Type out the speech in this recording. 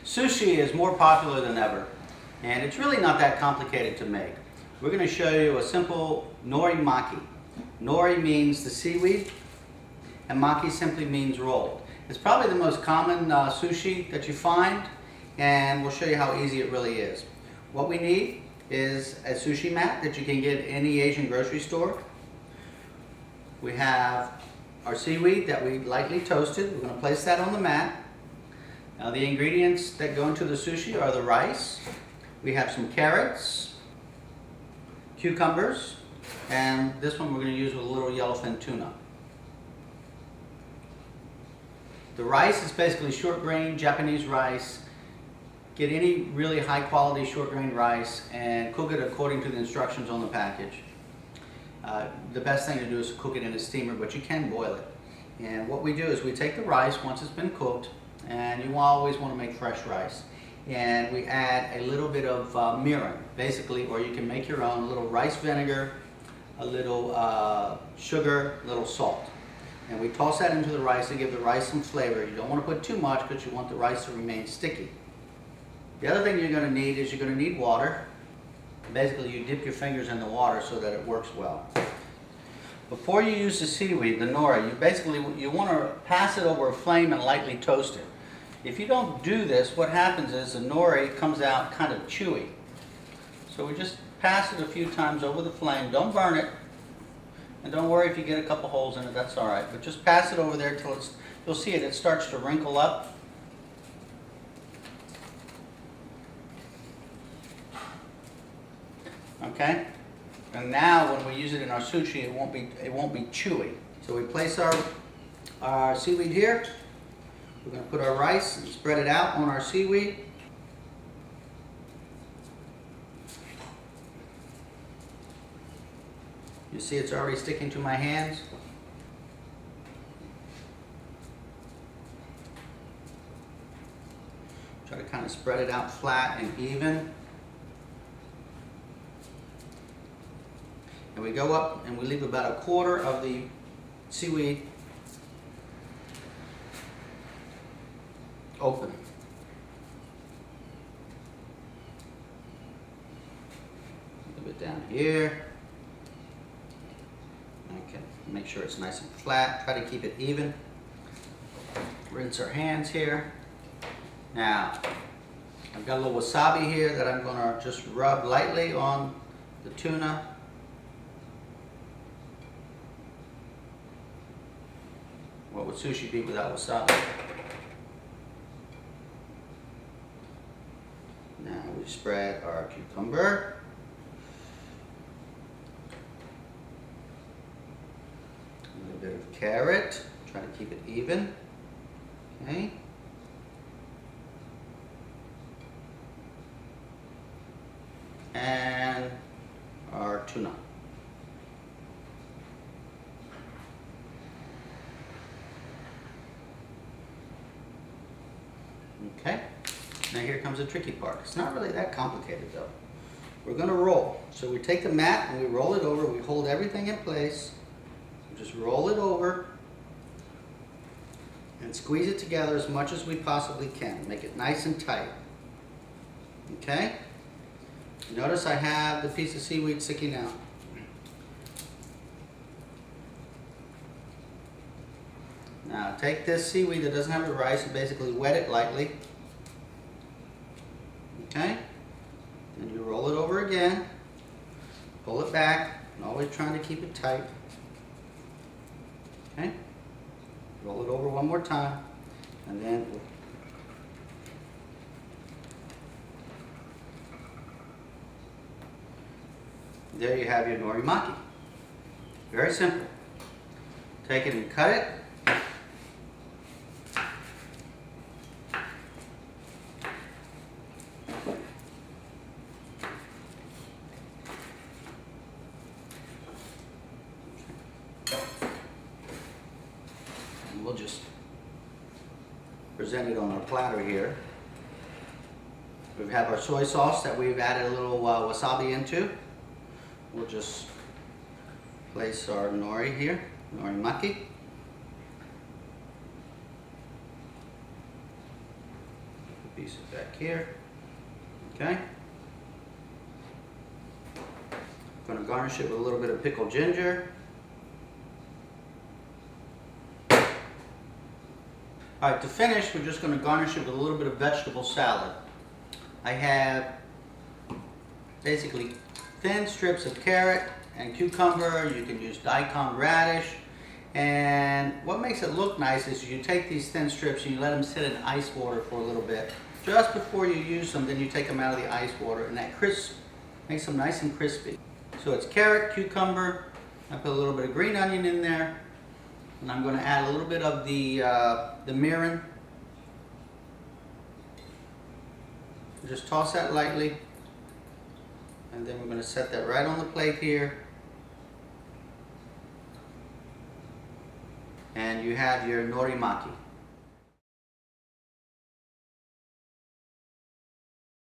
Sushi is more popular than ever, and it's really not that complicated to make. We're going to show you a simple nori maki. Nori means the seaweed, and maki simply means rolled. It's probably the most common sushi that you find, and we'll show you how easy it really is. What we need is a sushi mat that you can get at any Asian grocery store. We have our seaweed that we lightly toasted. We're going to place that on the mat. Now the ingredients that go into the sushi are the rice. We have some carrots, cucumbers, and this one we're going to use with a little yellowfin tuna. The rice is basically short grain Japanese rice. Get any really high quality short grain rice and cook it according to the instructions on the package. The best thing to do is cook it in a steamer, but you can boil it. And what we do is we take the rice once it's been cooked, and you always want to make fresh rice. And we add a little bit of mirin, basically, or you can make your own, a little rice vinegar, a little sugar, a little salt. And we toss that into the rice to give the rice some flavor. You don't want to put too much because you want the rice to remain sticky. The other thing you're going to need is you're going to need water. Basically, you dip your fingers in the water so that it works well. Before you use the seaweed, the nori, you want to pass it over a flame and lightly toast it. If you don't do this, what happens is the nori comes out kind of chewy. So we just pass it a few times over the flame. Don't burn it. And don't worry if you get a couple holes in it, that's all right. But just pass it over there till you'll see it starts to wrinkle up. Okay? And now when we use it in our sushi, it won't be chewy. So we place our seaweed here. We're going to put our rice and spread it out on our seaweed. You see it's already sticking to my hands. Try to kind of spread it out flat and even. And we go up and we leave about a quarter of the seaweed open. A little bit down here. Okay, make sure it's nice and flat. Try to keep it even. Rinse our hands here. Now, I've got a little wasabi here that I'm going to just rub lightly on the tuna. What would sushi be without wasabi? Now we spread our cucumber. A little bit of carrot. Try to keep it even. Okay. And our tuna. Okay, now here comes the tricky part. It's not really that complicated though. We're going to roll. So we take the mat and we roll it over. We hold everything in place. We just roll it over and squeeze it together as much as we possibly can. Make it nice and tight. Okay? Notice I have the piece of seaweed sticking out. Now take this seaweed that doesn't have the rice and basically wet it lightly. Okay? Then you roll it over again. Pull it back, and always trying to keep it tight. Okay? Roll it over one more time, and then there you have your nori maki. Very simple. Take it and cut it. And we'll just present it on our platter here. We have our soy sauce that we've added a little wasabi into. We'll just place our nori here, nori maki. pieces back here. Okay. I'm going to garnish it with a little bit of pickled ginger. Alright, to finish, we're just going to garnish it with a little bit of vegetable salad. I have basically thin strips of carrot and cucumber. You can use daikon radish. And what makes it look nice is you take these thin strips and you let them sit in ice water for a little bit. Just before you use them, then you take them out of the ice water, and that crisp makes them nice and crispy. So it's carrot, cucumber. I put a little bit of green onion in there. And I'm going to add a little bit of the mirin. Just toss that lightly. And then we're going to set that right on the plate here. And you have your nori maki.